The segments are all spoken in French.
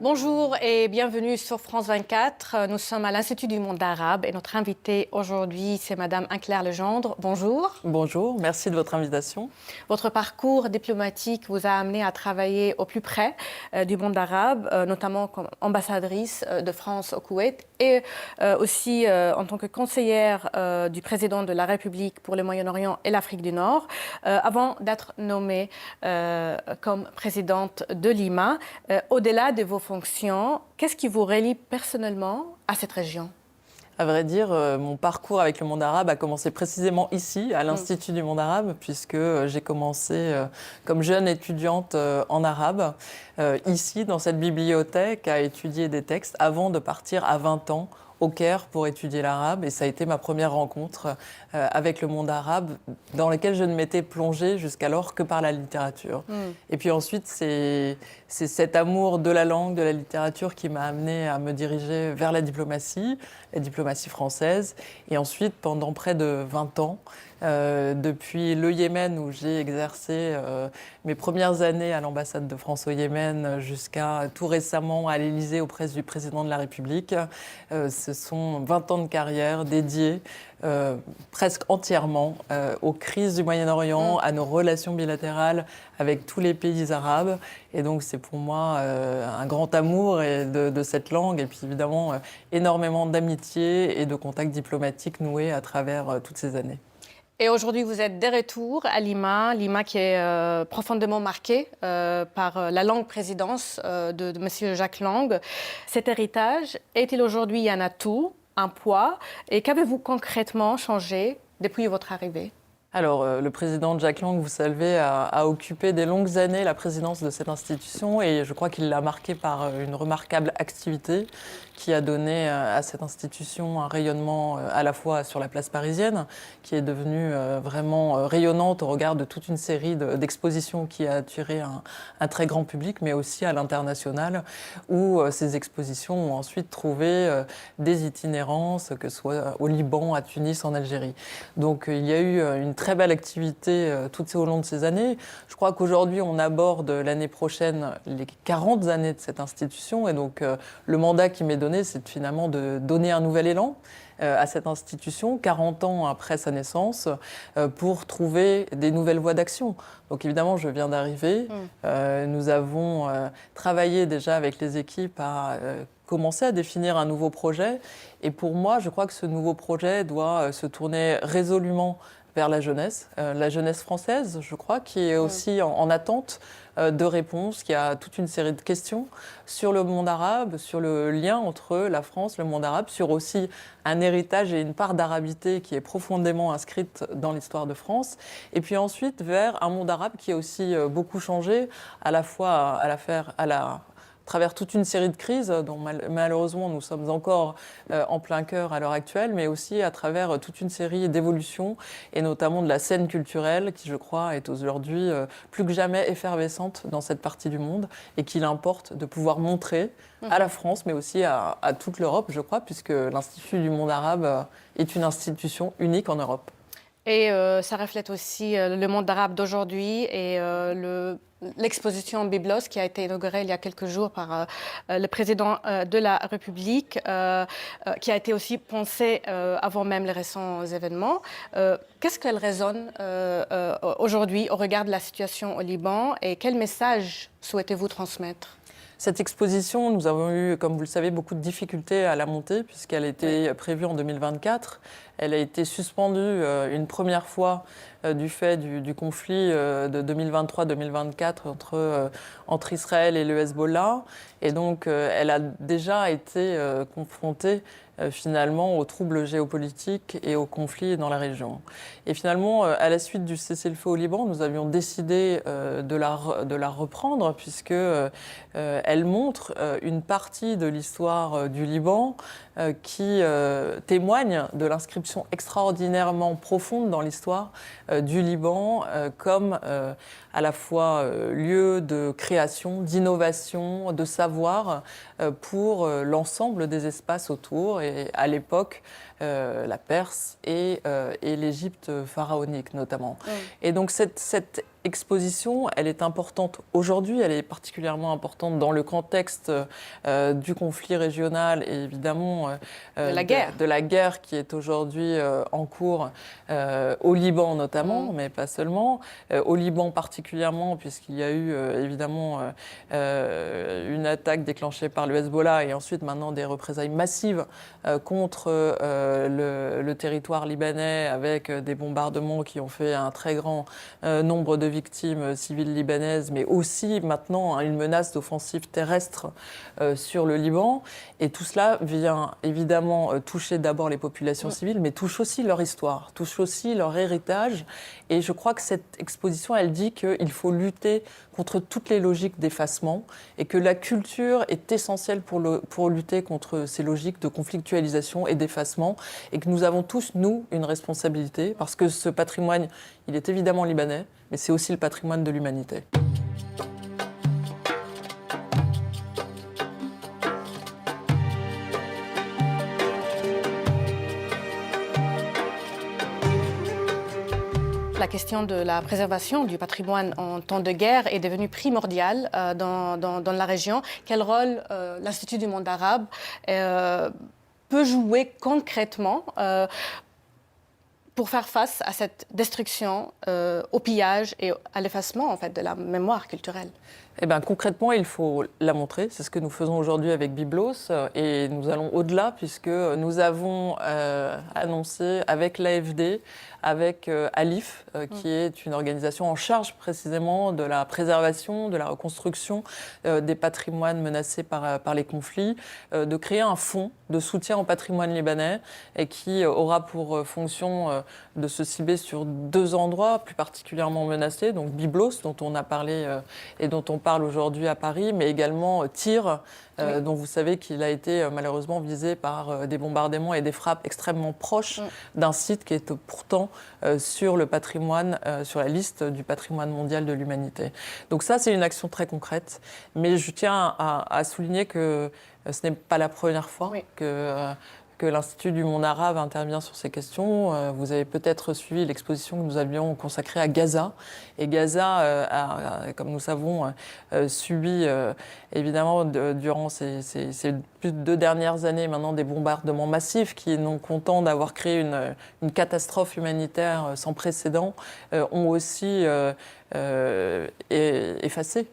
Bonjour et bienvenue sur France 24. Nous sommes à l'Institut du monde arabe et notre invitée aujourd'hui, c'est Madame Anne-Claire Legendre. Bonjour. Bonjour, merci de votre invitation. Votre parcours diplomatique vous a amené à travailler au plus près du monde arabe, notamment comme ambassadrice de France au Koweït et aussi en tant que conseillère du président de la République pour le Moyen-Orient et l'Afrique du Nord, avant d'être nommée comme présidente de l'IMA. Au-delà de vos fonctions, qu'est-ce qui vous relie personnellement à cette région ? À vrai dire, mon parcours avec le monde arabe a commencé précisément ici, à l'Institut du monde arabe, puisque j'ai commencé comme jeune étudiante en arabe, ici, dans cette bibliothèque, à étudier des textes avant de partir à 20 ans au Caire pour étudier l'arabe. Et ça a été ma première rencontre avec le monde arabe, dans lequel je ne m'étais plongée jusqu'alors que par la littérature. Et puis ensuite, c'est cet amour de la langue, de la littérature qui m'a amenée à me diriger vers la diplomatie française. Et ensuite, pendant près de 20 ans, depuis le Yémen où j'ai exercé mes premières années à l'ambassade de France au Yémen jusqu'à tout récemment à l'Élysée auprès du président de la République. Ce sont 20 ans de carrière dédiés presque entièrement aux crises du Moyen-Orient, à nos relations bilatérales avec tous les pays arabes. Et donc c'est pour moi un grand amour de cette langue et puis évidemment énormément d'amitié et de contacts diplomatiques noués à travers toutes ces années. Et aujourd'hui, vous êtes de retour à l'IMA qui est profondément marquée par la longue présidence de M. Jack Lang. Cet héritage est-il aujourd'hui un atout, un poids? Et qu'avez-vous concrètement changé depuis votre arrivée? Alors, le président Jack Lang, vous savez, a occupé des longues années la présidence de cette institution et je crois qu'il l'a marqué par une remarquable activité qui a donné à cette institution un rayonnement à la fois sur la place parisienne, qui est devenue vraiment rayonnante au regard de toute une série d'expositions qui a attiré un très grand public, mais aussi à l'international, où ces expositions ont ensuite trouvé des itinérances, que ce soit au Liban, à Tunis, en Algérie. Donc il y a eu une très belle activité au long de ces années. Je crois qu'aujourd'hui, on aborde l'année prochaine les 40 années de cette institution. Et donc, le mandat qui m'est donné, c'est finalement de donner un nouvel élan à cette institution, 40 ans après sa naissance, pour trouver des nouvelles voies d'action. Donc évidemment, je viens d'arriver. Nous avons travaillé déjà avec les équipes à commencer à définir un nouveau projet. Et pour moi, je crois que ce nouveau projet doit se tourner résolument vers la jeunesse française, je crois, qui est aussi en attente de réponses, qui a toute une série de questions sur le monde arabe, sur le lien entre la France, le monde arabe, sur aussi un héritage et une part d'arabité qui est profondément inscrite dans l'histoire de France. Et puis ensuite vers un monde arabe qui a aussi beaucoup changé, à la fois à travers toute une série de crises dont malheureusement nous sommes encore en plein cœur à l'heure actuelle, mais aussi à travers toute une série d'évolutions et notamment de la scène culturelle qui, je crois, est aujourd'hui plus que jamais effervescente dans cette partie du monde et qu'il importe de pouvoir montrer à la France, mais aussi à toute l'Europe, je crois, puisque l'Institut du monde arabe est une institution unique en Europe. Et ça reflète aussi le monde arabe d'aujourd'hui et l'exposition Byblos qui a été inaugurée il y a quelques jours par le président de la République, qui a été aussi pensée avant même les récents événements. Qu'est-ce qu'elle résonne aujourd'hui au regard de la situation au Liban et quel message souhaitez-vous transmettre ? Cette exposition, nous avons eu, comme vous le savez, beaucoup de difficultés à la monter puisqu'elle était prévue en 2024. Elle a été suspendue une première fois du fait du conflit de 2023-2024 entre Israël et le Hezbollah. Et donc, elle a déjà été confrontée finalement aux troubles géopolitiques et aux conflits dans la région. Et finalement, à la suite du cessez-le-feu au Liban, nous avions décidé de la reprendre puisque elle montre une partie de l'histoire du Liban qui témoigne de l'inscription extraordinairement profonde dans l'histoire du Liban comme à la fois lieu de création, d'innovation, de savoir pour l'ensemble des espaces autour. Et à l'époque, la Perse et l'Égypte pharaonique notamment. Et donc cette exposition, elle est importante aujourd'hui, elle est particulièrement importante dans le contexte du conflit régional et évidemment de la guerre qui est aujourd'hui en cours au Liban notamment, mais pas seulement, au Liban particulièrement puisqu'il y a eu évidemment une attaque déclenchée par le Hezbollah et ensuite maintenant des représailles massives contre le territoire libanais avec des bombardements qui ont fait un très grand nombre de victimes civiles libanaises, mais aussi maintenant une menace d'offensive terrestre sur le Liban. Et tout cela vient évidemment toucher d'abord les populations civiles, mais touche aussi leur histoire, touche aussi leur héritage. Et je crois que cette exposition, elle dit qu'il faut lutter contre toutes les logiques d'effacement et que la culture est essentielle pour lutter contre ces logiques de conflictualisation et d'effacement et que nous avons tous, nous, une responsabilité parce que ce patrimoine, il est évidemment libanais, mais c'est aussi le patrimoine de l'humanité. La question de la préservation du patrimoine en temps de guerre est devenue primordiale dans la région. Quel rôle l'Institut du monde arabe peut jouer concrètement pour faire face à cette destruction, au pillage et à l'effacement en fait, de la mémoire culturelle? Eh bien, concrètement, il faut la montrer. C'est ce que nous faisons aujourd'hui avec Byblos. Et nous allons au-delà puisque nous avons annoncé avec l'AFD, avec ALIF, qui est une organisation en charge précisément de la préservation, de la reconstruction des patrimoines menacés par les conflits, de créer un fonds de soutien au patrimoine libanais et qui aura pour fonction de se cibler sur 2 endroits plus particulièrement menacés. Donc Byblos, dont on a parlé et dont on parle aujourd'hui à Paris, mais également Tyr, dont vous savez qu'il a été malheureusement visé par des bombardements et des frappes extrêmement proches d'un site qui est pourtant sur le patrimoine, sur la liste du patrimoine mondial de l'humanité. Donc ça, c'est une action très concrète. Mais je tiens à souligner que ce n'est pas la première fois que l'Institut du monde arabe intervient sur ces questions. Vous avez peut-être suivi l'exposition que nous avions consacrée à Gaza. Et Gaza a, comme nous savons, subi évidemment durant ces plus de 2 dernières années maintenant des bombardements massifs qui, non contents d'avoir créé une catastrophe humanitaire sans précédent, ont aussi effacé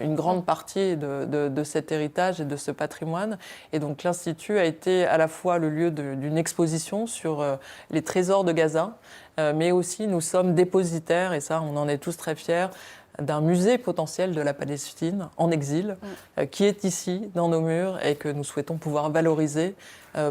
une grande partie de cet héritage et de ce patrimoine. Et donc l'Institut a été à la fois le lieu d'une exposition sur les trésors de Gaza, mais aussi nous sommes dépositaires, et ça on en est tous très fiers, d'un musée potentiel de la Palestine en exil, qui est ici, dans nos murs, et que nous souhaitons pouvoir valoriser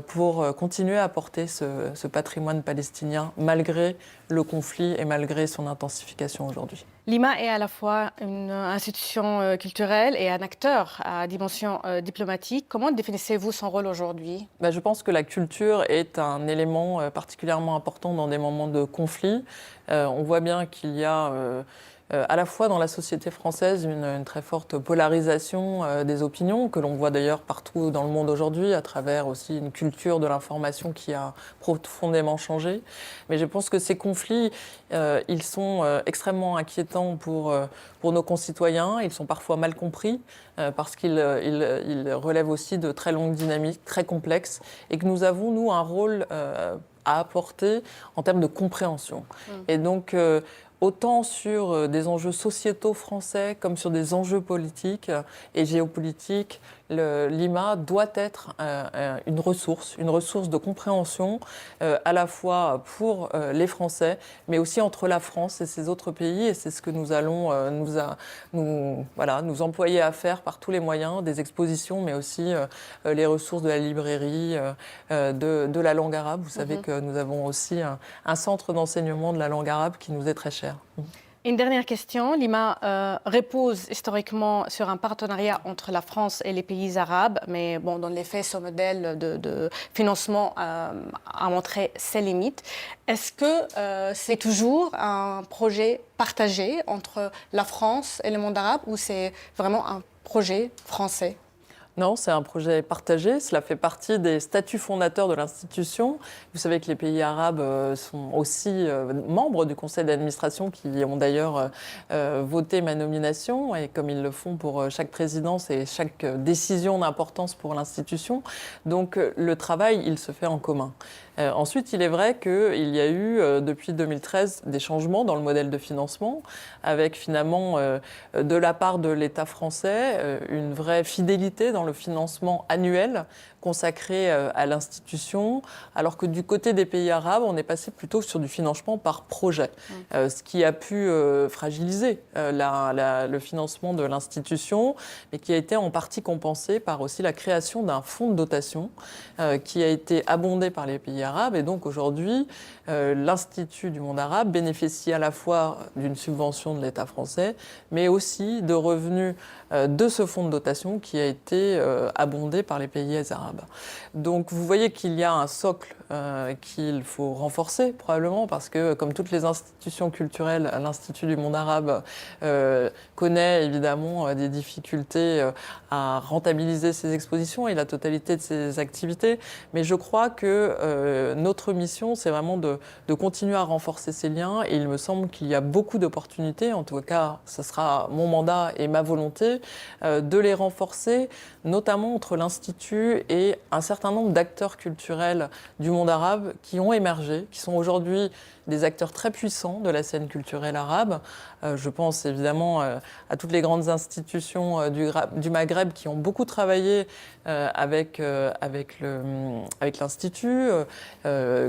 pour continuer à porter ce patrimoine palestinien malgré le conflit et malgré son intensification aujourd'hui. L'IMA est à la fois une institution culturelle et un acteur à dimension diplomatique. Comment définissez-vous son rôle aujourd'hui? Je pense que la culture est un élément particulièrement important dans des moments de conflit. On voit bien qu'il y a à la fois dans la société française une très forte polarisation des opinions, que l'on voit d'ailleurs partout dans le monde aujourd'hui, à travers aussi une culture de l'information qui a profondément changé. Mais je pense que ces conflits, ils sont extrêmement inquiétants pour nos concitoyens. Ils sont parfois mal compris parce qu'ils relèvent aussi de très longues dynamiques, très complexes, et que nous avons, nous, un rôle à apporter en termes de compréhension. Et donc, autant sur des enjeux sociétaux français comme sur des enjeux politiques et géopolitiques, l'IMA doit être une ressource de compréhension à la fois pour les Français, mais aussi entre la France et ces autres pays. Et c'est ce que nous allons nous employer à faire par tous les moyens, des expositions, mais aussi les ressources de la librairie, de la langue arabe. Vous savez que nous avons aussi un centre d'enseignement de la langue arabe qui nous est très cher. Une dernière question. L'IMA repose historiquement sur un partenariat entre la France et les pays arabes, mais bon, dans les faits, ce modèle de financement a montré ses limites. Est-ce que c'est toujours un projet partagé entre la France et le monde arabe ou c'est vraiment un projet français ? Non, c'est un projet partagé. Cela fait partie des statuts fondateurs de l'institution. Vous savez que les pays arabes sont aussi membres du conseil d'administration qui ont d'ailleurs voté ma nomination, et comme ils le font pour chaque présidence et chaque décision d'importance pour l'institution. Donc le travail, il se fait en commun. Ensuite, il est vrai qu'il y a eu, depuis 2013, des changements dans le modèle de financement, avec finalement, de la part de l'État français, une vraie fidélité dans le financement annuel consacré à l'institution, alors que du côté des pays arabes, on est passé plutôt sur du financement par projet, ce qui a pu fragiliser le financement de l'institution, mais qui a été en partie compensé par aussi la création d'un fonds de dotation qui a été abondé par les pays arabes. Et donc aujourd'hui, l'Institut du monde arabe bénéficie à la fois d'une subvention de l'État français, mais aussi de revenus de ce fonds de dotation qui a été abondé par les pays arabes. Donc vous voyez qu'il y a un socle qu'il faut renforcer probablement, parce que comme toutes les institutions culturelles, l'Institut du monde arabe connaît évidemment des difficultés à rentabiliser ses expositions et la totalité de ses activités. Mais je crois que notre mission, c'est vraiment de continuer à renforcer ces liens, et il me semble qu'il y a beaucoup d'opportunités, en tout cas ce sera mon mandat et ma volonté, de les renforcer, notamment entre l'Institut et un certain nombre d'acteurs culturels du monde arabe qui ont émergé, qui sont aujourd'hui des acteurs très puissants de la scène culturelle arabe. Je pense évidemment à toutes les grandes institutions du Maghreb qui ont beaucoup travaillé avec l'Institut.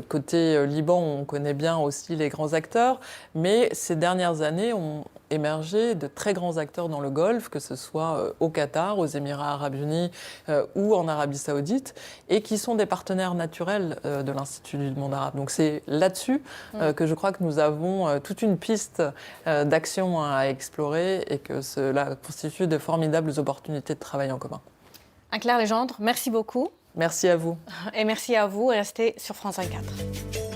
Côté Liban, on connaît bien aussi les grands acteurs, mais ces dernières années ont émergé de très grands acteurs dans le Golfe, que ce soit au Qatar, aux Émirats arabes unis ou en Arabie saoudite, et qui sont des partenaires naturels de l'Institut du monde arabe. Donc c'est là-dessus que je crois que nous avons toute une piste d'action à explorer, et que cela constitue de formidables opportunités de travail en commun. Anne-Claire Legendre, merci beaucoup. Merci à vous. Et merci à vous. Restez sur France 24.